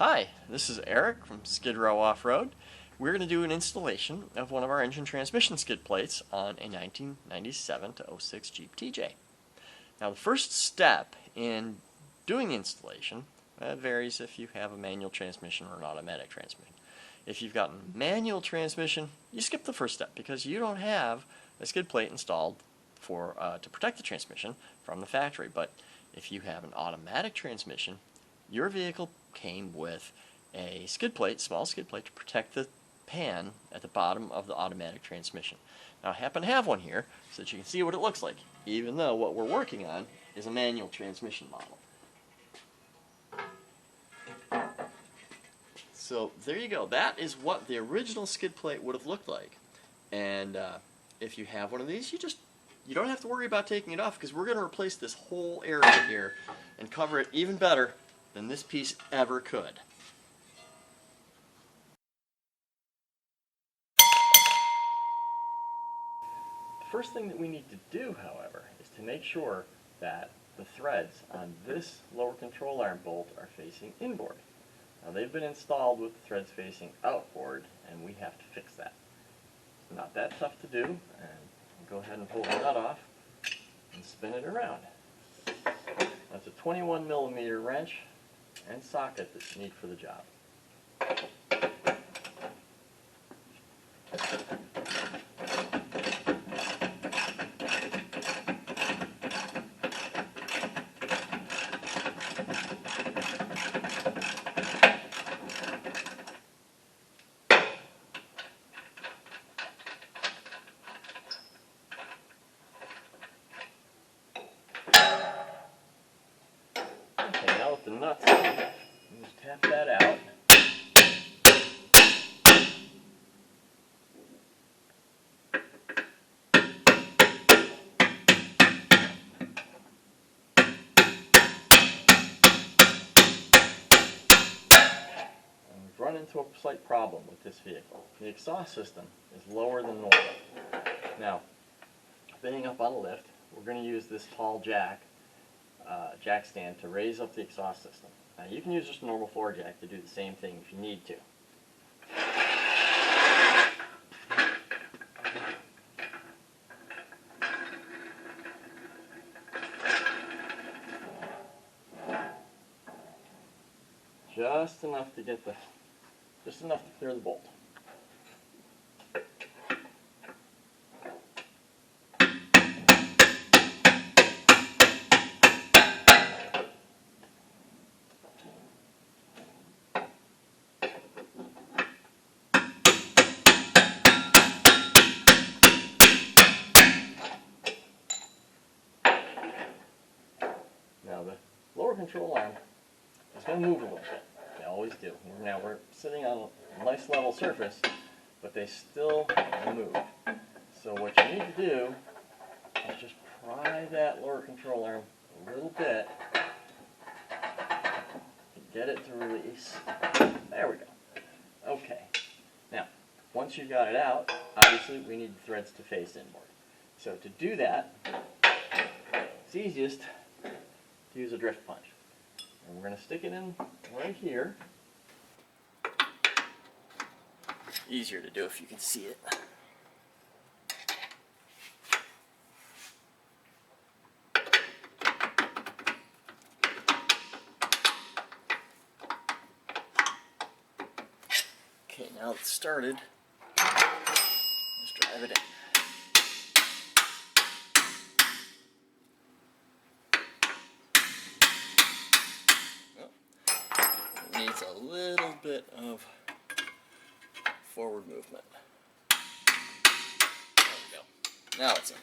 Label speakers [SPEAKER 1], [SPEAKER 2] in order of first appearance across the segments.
[SPEAKER 1] Hi, this is Eric from Skid Row Off-Road. We're going to do an installation of one of our engine transmission skid plates on a 1997 to 06 Jeep TJ. Now the first step in doing the installation varies if you have a manual transmission or an automatic transmission. If you've got a manual transmission, you skip the first step because you don't have a skid plate installed to protect the transmission from the factory. But if you have an automatic transmission, your vehicle came with a skid plate, small skid plate, to protect the pan at the bottom of the automatic transmission. Now I happen to have one here so that you can see what it looks like, even though what we're working on is a manual transmission model. So there you go. That is what the original skid plate would have looked like. And if you have one of these, you don't have to worry about taking it off, because we're going to replace this whole area here and cover it even better than this piece ever could. The first thing that we need to do, however, is to make sure that the threads on this lower control arm bolt are facing inboard. Now they've been installed with the threads facing outboard, and we have to fix that. It's not that tough to do, and go ahead and pull the nut off and spin it around. That's a 21 millimeter wrench and socket that you need for the job. Okay, now with the nuts on, you just tap that out. And we've run into a slight problem with this vehicle. The exhaust system is lower than normal. Now, being up on a lift, we're going to use this tall jack stand to raise up the exhaust system. Now you can use just a normal floor jack to do the same thing if you need to. Just enough to clear the bolt. Now the lower control arm is going to move a little bit. They always do. Now we're sitting on a nice level surface, but they still move. So what you need to do is just pry that lower control arm a little bit to get it to release. There we go. Okay. Now, once you've got it out, obviously we need the threads to face inboard. So to do that, it's easiest to use a drift punch. And we're going to stick it in right here. Easier to do if you can see it. Okay, now it's started. Let's drive it in. Needs a little bit of forward movement. There we go. Now it's in.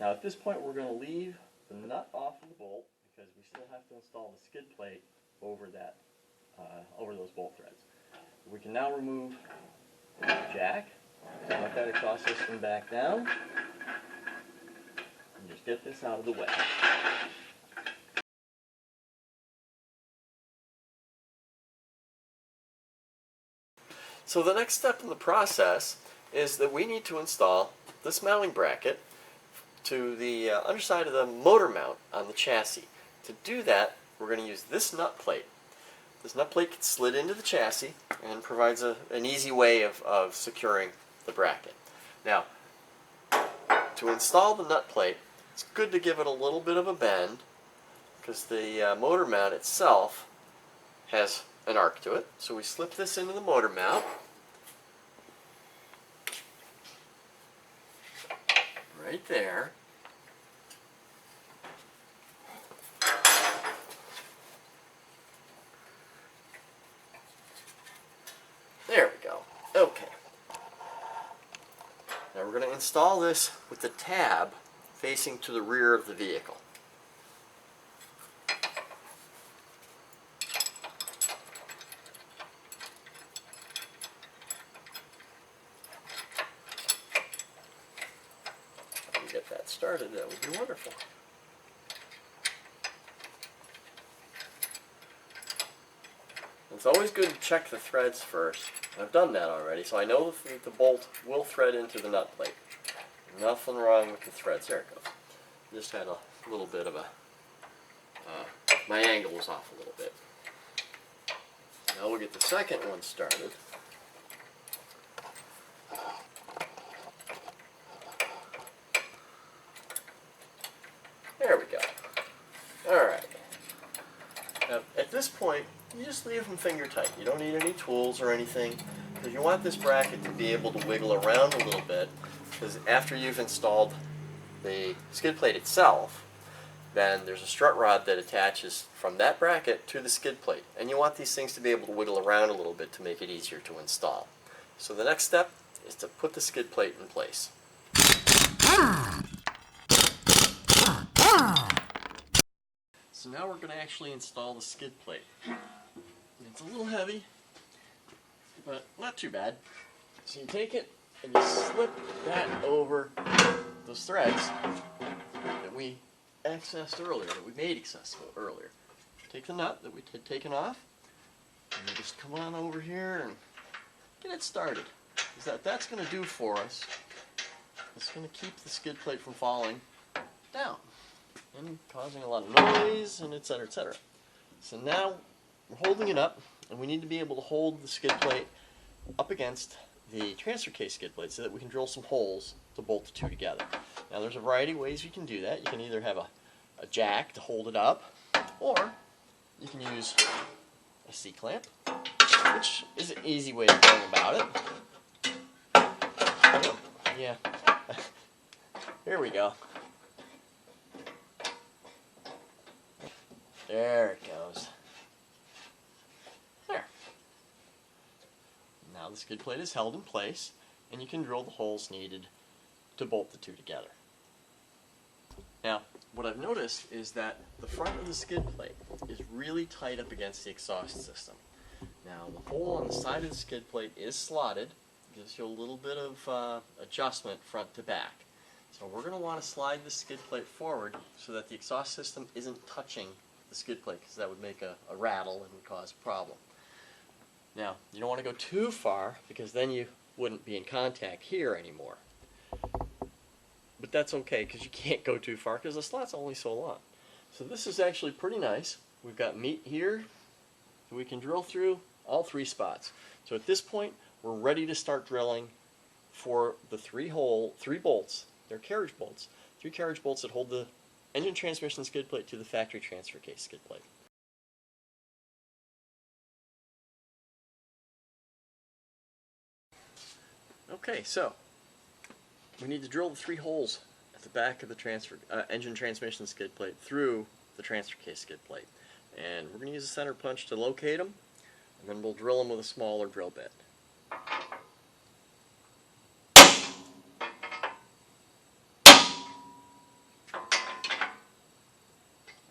[SPEAKER 1] Now at this point we're going to leave the nut off of the bolt because we still have to install the skid plate over those bolt threads. We can now remove the jack, let that exhaust system back down, and just get this out of the way. So the next step in the process is that we need to install this mounting bracket to the underside of the motor mount on the chassis. To do that, we're going to use this nut plate. this nut plate gets slid into the chassis and provides an easy way of securing the bracket. Now, to install the nut plate, it's good to give it a little bit of a bend because the motor mount itself has an arc to it. So we slip this into the motor mount. Right there. There we go. Okay. Now we're going to install this with the tab facing to the rear of the vehicle. If we get that started, that would be wonderful. It's always good to check the threads first. I've done that already, so I know the bolt will thread into the nut plate. Nothing wrong with the threads. There it goes. Just had a little bit of a... my angle was off a little bit. Now we'll get the second one started. There we go. Alright. Now, at this point, you just leave them finger tight. You don't need any tools or anything, because you want this bracket to be able to wiggle around a little bit, because after you've installed the skid plate itself, then there's a strut rod that attaches from that bracket to the skid plate, and you want these things to be able to wiggle around a little bit to make it easier to install. So the next step is to put the skid plate in place. So now we're going to actually install the skid plate. It's a little heavy, but not too bad. So you take it and you slip that over those threads that we accessed earlier, that we made accessible earlier. Take the nut that we had taken off, and you just come on over here and get it started. Because that's going to do for us, it's going to keep the skid plate from falling down and causing a lot of noise, and etc., etc. So now we're holding it up, and we need to be able to hold the skid plate up against the transfer case skid plate so that we can drill some holes to bolt the two together. Now there's a variety of ways you can do that. You can either have a jack to hold it up, or you can use a C-clamp, which is an easy way of going about it. Yeah. Here we go. There it goes. There. Now the skid plate is held in place, and you can drill the holes needed to bolt the two together. Now, what I've noticed is that the front of the skid plate is really tight up against the exhaust system. Now, the hole on the side of the skid plate is slotted. It gives you a little bit of adjustment front to back. So we're going to want to slide the skid plate forward so that the exhaust system isn't touching the skid plate, because that would make a rattle and cause a problem. Now, you don't want to go too far, because then you wouldn't be in contact here anymore. But that's okay, because you can't go too far, because the slot's only so long. So this is actually pretty nice. We've got meat here that we can drill through all three spots. So at this point, we're ready to start drilling for the three bolts. They're carriage bolts. 3 carriage bolts that hold the engine transmission skid plate to the factory transfer case skid plate. Okay, so we need to drill the 3 holes at the back of the engine transmission skid plate through the transfer case skid plate. And we're going to use a center punch to locate them, and then we'll drill them with a smaller drill bit.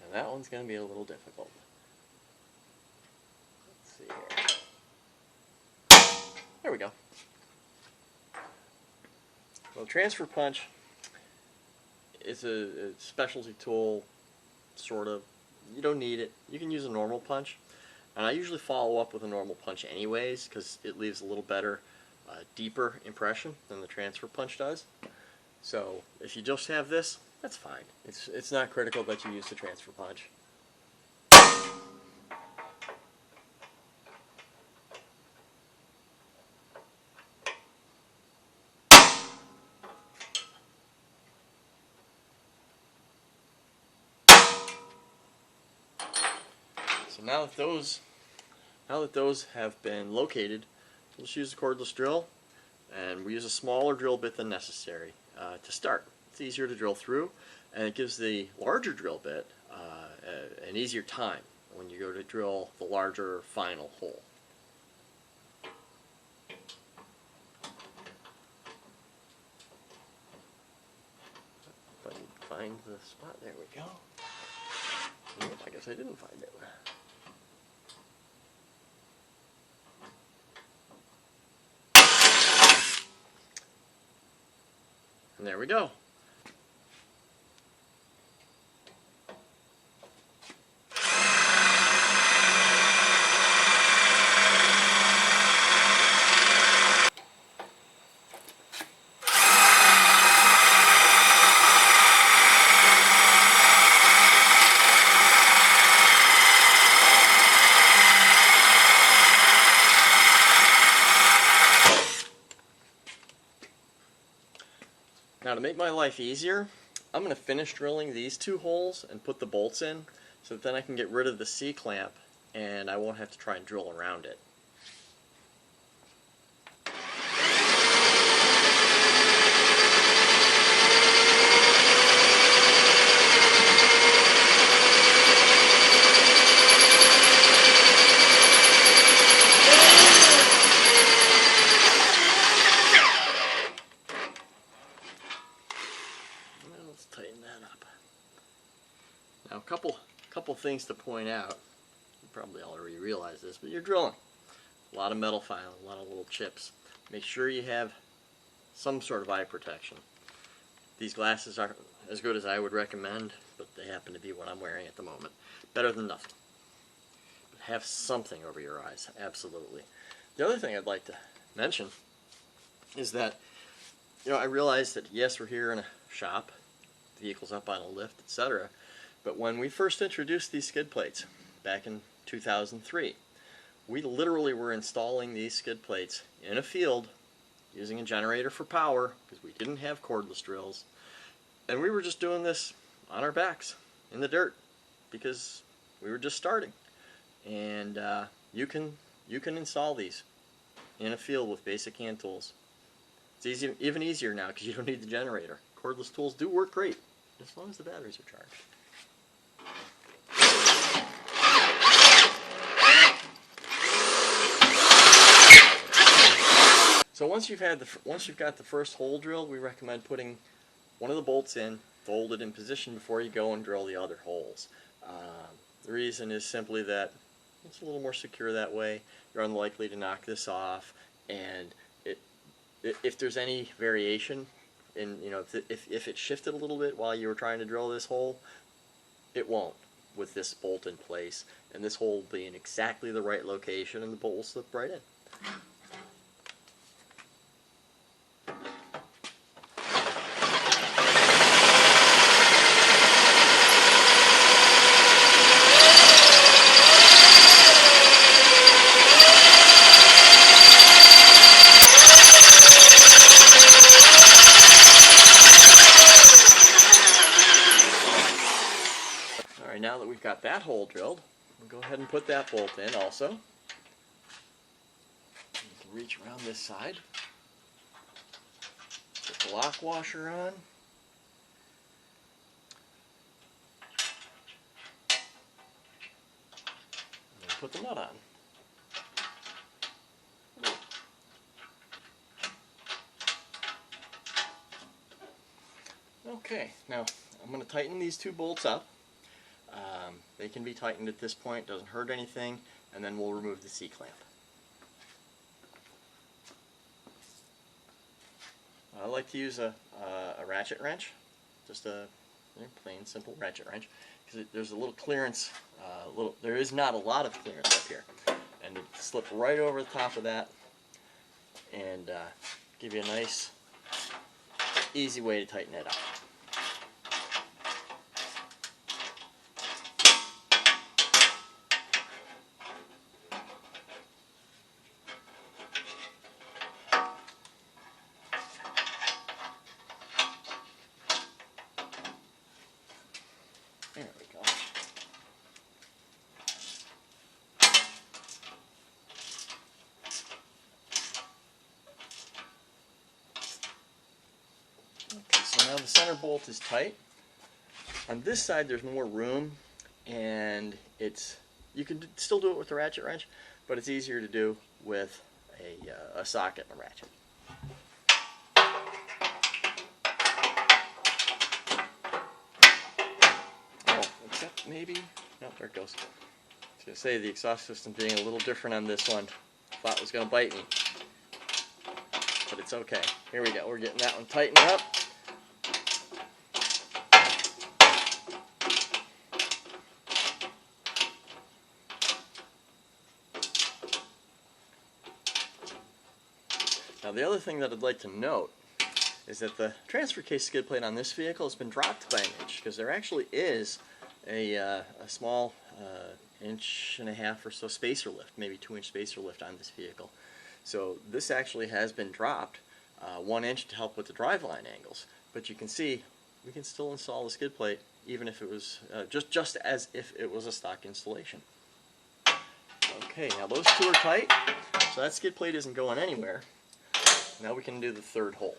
[SPEAKER 1] And that one's going to be a little difficult. Let's see here. There we go. Well, transfer punch is a specialty tool, sort of. You don't need it. You can use a normal punch. And I usually follow up with a normal punch anyways, because it leaves a little better, deeper impression than the transfer punch does. So if you just have this, that's fine. It's not critical that you use the transfer punch. So now that those have been located, we'll just use a cordless drill, and we use a smaller drill bit than necessary to start. It's easier to drill through, and it gives the larger drill bit an easier time when you go to drill the larger final hole. If I can find the spot, there we go. Nope, I guess I didn't find it. And there we go. Now to make my life easier, I'm going to finish drilling these two holes and put the bolts in, so that then I can get rid of the C-clamp and I won't have to try and drill around it. Let's tighten that up. Now a couple things to point out. You probably already realize this, but you're drilling. A lot of metal filing, a lot of little chips. Make sure you have some sort of eye protection. These glasses aren't as good as I would recommend, but they happen to be what I'm wearing at the moment. Better than nothing. But have something over your eyes, absolutely. The other thing I'd like to mention is that, I realize that yes, we're here in a shop, the vehicle's up on a lift, etc. But when we first introduced these skid plates back in 2003, we literally were installing these skid plates in a field using a generator for power because we didn't have cordless drills, and we were just doing this on our backs in the dirt because we were just starting. And you can install these in a field with basic hand tools. It's even easier now because you don't need the generator. Cordless tools do work great as long as the batteries are charged. So once you've got the first hole drilled, we recommend putting one of the bolts in, fold it in position before you go and drill the other holes. The reason is simply that it's a little more secure that way. You're unlikely to knock this off, and if there's any variation in, if it shifted a little bit while you were trying to drill this hole, it won't with this bolt in place, and this hole will be in exactly the right location and the bolt will slip right in. Now that we've got that hole drilled, we'll go ahead and put that bolt in also. You can reach around this side. Put the lock washer on. And then put the nut on. Okay, now I'm going to tighten these two bolts up. They can be tightened at this point, doesn't hurt anything, and then we'll remove the C-clamp. I like to use a ratchet wrench, just a plain simple ratchet wrench, because there's a little clearance, there is not a lot of clearance up here, and it slip right over the top of that and give you a nice, easy way to tighten it up. There we go. the center bolt is tight. On this side there's more room, and you can still do it with the ratchet wrench, but it's easier to do with a socket and a ratchet. Oh, except maybe, no, there it goes. I was going to say the exhaust system being a little different on this one. Thought it was going to bite me, but it's okay. Here we go, we're getting that one tightened up. Now the other thing that I'd like to note is that the transfer case skid plate on this vehicle has been dropped by an inch, because there actually is a small 1.5 inch or so spacer lift, maybe 2-inch spacer lift on this vehicle. So this actually has been dropped 1 inch to help with the driveline angles. But you can see we can still install the skid plate even if it was just as if it was a stock installation. Okay, now those two are tight, so that skid plate isn't going anywhere. Now we can do the third hole.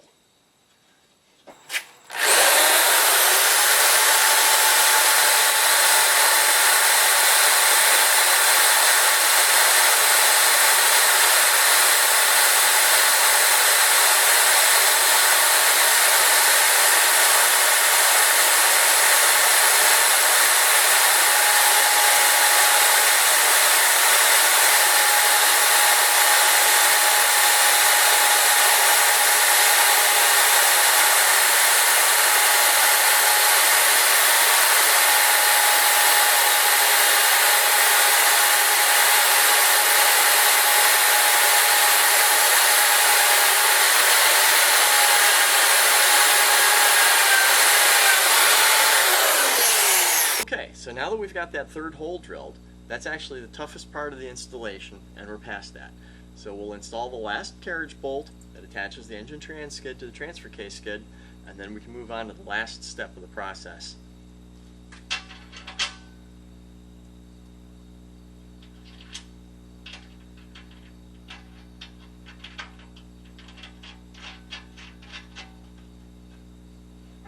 [SPEAKER 1] Okay, so now that we've got that third hole drilled, that's actually the toughest part of the installation, and we're past that. So we'll install the last carriage bolt that attaches the engine trans skid to the transfer case skid, and then we can move on to the last step of the process.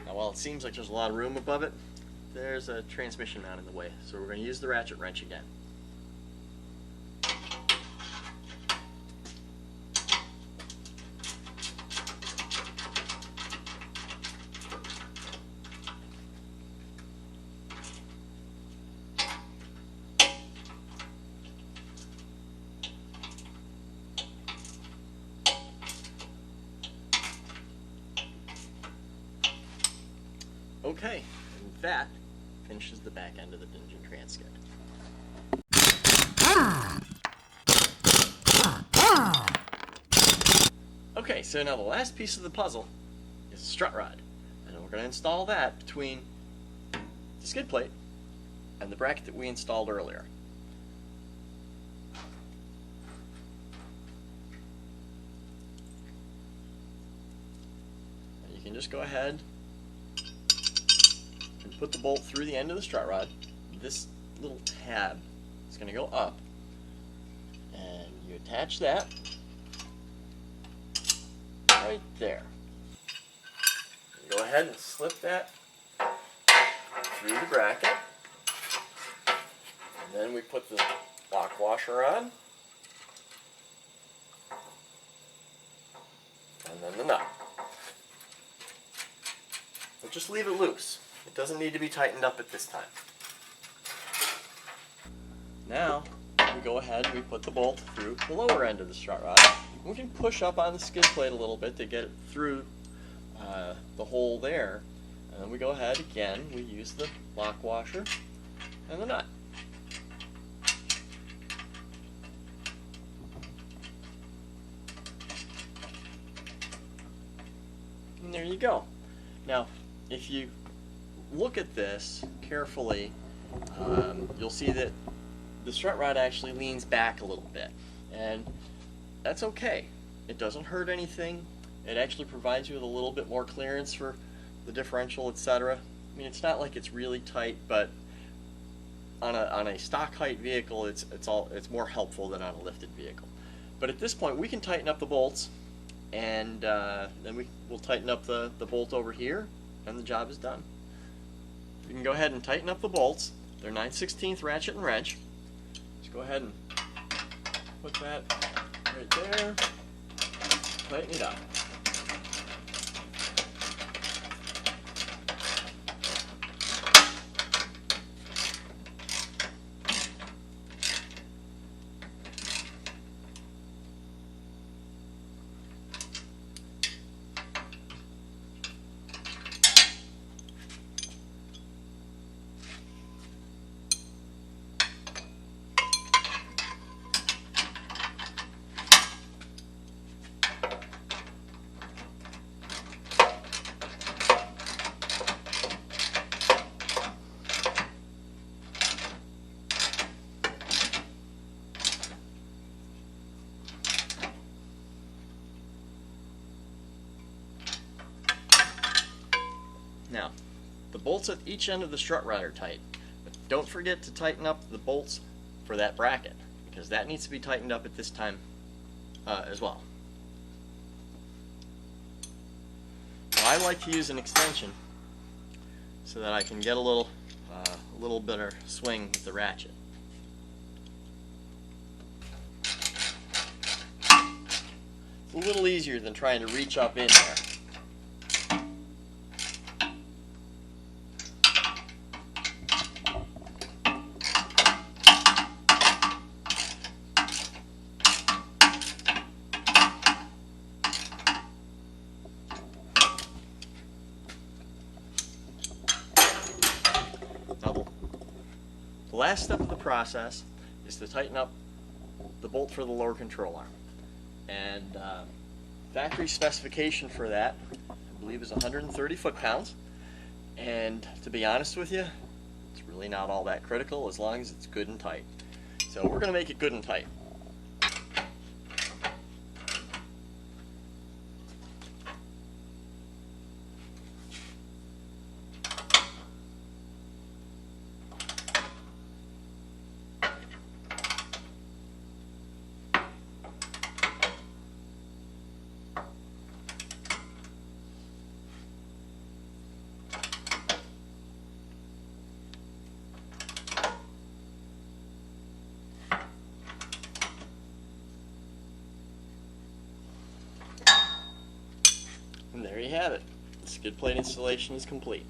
[SPEAKER 1] Now while it seems like there's a lot of room above it, there's a transmission mount in the way, so we're going to use the ratchet wrench again. Okay, and that finishes the back end of the engine trans skid. Okay, so now the last piece of the puzzle is a strut rod, and we're going to install that between the skid plate and the bracket that we installed earlier. And you can just go ahead and put the bolt through the end of the strut rod. This little tab is going to go up, and you attach that right there. You go ahead and slip that through the bracket, and then we put the lock washer on, and then the nut. But just leave it loose. It doesn't need to be tightened up at this time. Now, we go ahead and we put the bolt through the lower end of the strut rod. We can push up on the skid plate a little bit to get it through the hole there. And then we go ahead again, we use the lock washer and the nut. And there you go. Now, if you look at this carefully, you'll see that the strut rod actually leans back a little bit, and that's okay. It doesn't hurt anything. It actually provides you with a little bit more clearance for the differential, etc. I mean, it's not like it's really tight, but on a stock height vehicle, it's more helpful than on a lifted vehicle. But at this point, we can tighten up the bolts, and then we'll tighten up the bolt over here and the job is done. You can go ahead and tighten up the bolts. They're 9/16 ratchet and wrench. Just go ahead and put that right there. Tighten it up. Now, the bolts at each end of the strut rod are tight, but don't forget to tighten up the bolts for that bracket, because that needs to be tightened up at this time as well. Now, I like to use an extension so that I can get a little better swing with the ratchet. It's a little easier than trying to reach up in there. Now, the last step of the process is to tighten up the bolt for the lower control arm. And factory specification for that, I believe, is 130 foot-pounds. And to be honest with you, it's really not all that critical as long as it's good and tight. So we're going to make it good and tight. And there you have it. The skid plate installation is complete.